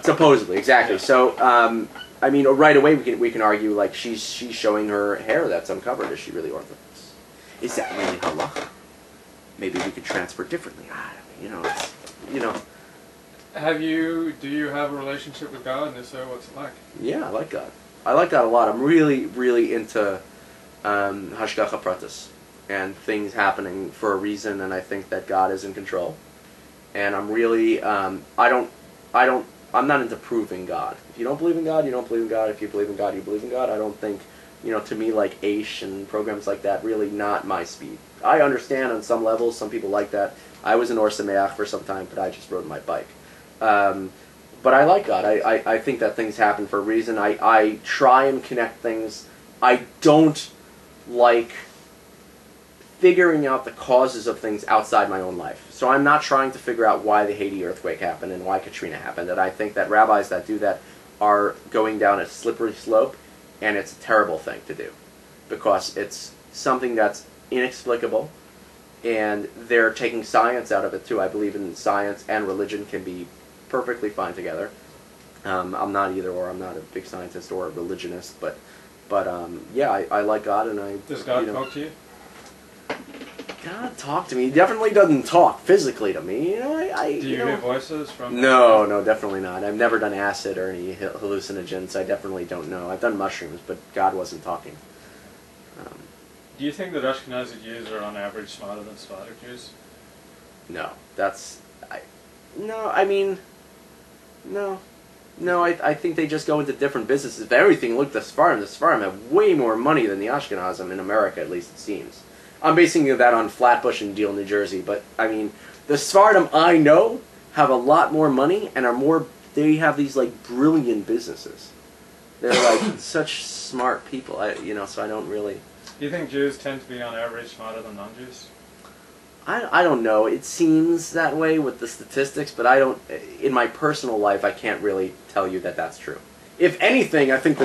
Supposedly, exactly. Yeah. So, I mean, right away we can argue like she's showing her hair that's uncovered. Is she really Orthodox? Is that really halacha? Maybe we could transfer differently. You know. Do you have a relationship with God, and if so, what's it like? Yeah, I like God. I like God a lot. I'm really, really into hashgacha pratis and things happening for a reason, and I think that God is in control. And I'm really, I'm not into proving God. If you don't believe in God, you don't believe in God. If you believe in God, you believe in God. I don't think, to me, like Aish and programs like that, really not my speed. I understand on some levels. Some people like that. I was an Or Sameach for some time, but I just rode my bike. But I like God. I think that things happen for a reason. I try and connect things. I don't like figuring out the causes of things outside my own life. So I'm not trying to figure out why the Haiti earthquake happened and why Katrina happened. And I think that rabbis that do that are going down a slippery slope, and it's a terrible thing to do because it's something that's inexplicable, and they're taking science out of it too. I believe in science and religion can be perfectly fine together. I'm not either or. I'm not a big scientist or a religionist, but yeah, I like God, and I. Does God talk to you? God talk to me. He definitely doesn't talk physically to me. Do you hear voices from? No, definitely not. I've never done acid or any hallucinogens. I definitely don't know. I've done mushrooms, but God wasn't talking. Do you think that Ashkenazi Jews are on average smarter than Sephardic Jews? No, No, I think they just go into different businesses. If everything looked at the Sfarim have way more money than the Ashkenazim in America, at least it seems. I'm basing that on Flatbush and Deal, New Jersey, but I mean, the Sfarim I know have a lot more money and they have these like brilliant businesses. They're like such smart people, so I don't really. Do you think Jews tend to be on average smarter than non-Jews? I don't know. It seems that way with the statistics, but in my personal life, I can't really tell you that that's true. If anything, I think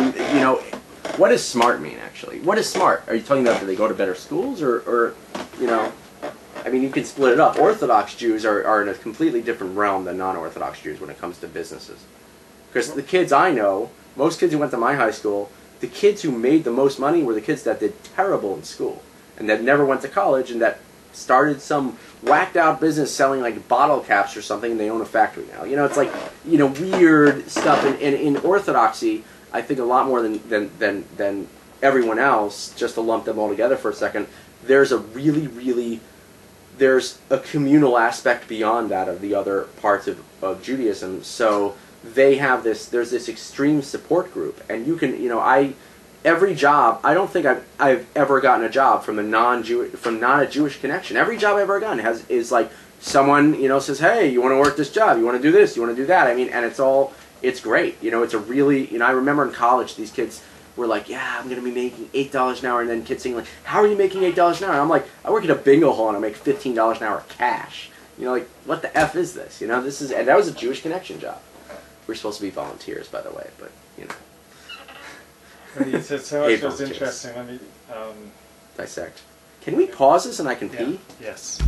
what does smart mean, actually? What is smart? Are you talking about that they go to better schools, or I mean, you can split it up. Orthodox Jews are in a completely different realm than non-Orthodox Jews when it comes to businesses. Because the kids I know, most kids who went to my high school, the kids who made the most money were the kids that did terrible in school, and that never went to college, and that started some whacked out business selling like bottle caps or something, and they own a factory now. It's like, weird stuff. And in Orthodoxy, I think a lot more than everyone else, just to lump them all together for a second, there's a there's a communal aspect beyond that of the other parts of Judaism. So they have there's this extreme support group, and you can, every job, I don't think I've ever gotten a job from not a Jewish connection. Every job I've ever gotten is like someone, says, hey, you want to work this job, you want to do this, you want to do that. I mean, and it's great. It's a really, I remember in college, these kids were like, yeah, I'm going to be making $8 an hour, and then kids saying like, how are you making $8 an hour? And I'm like, I work at a bingo hall and I make $15 an hour cash. Like, what the F is this? And that was a Jewish connection job. We're supposed to be volunteers, by the way, but, You said so much was interesting. Let me dissect. Can we pause this and I can pee? Yes.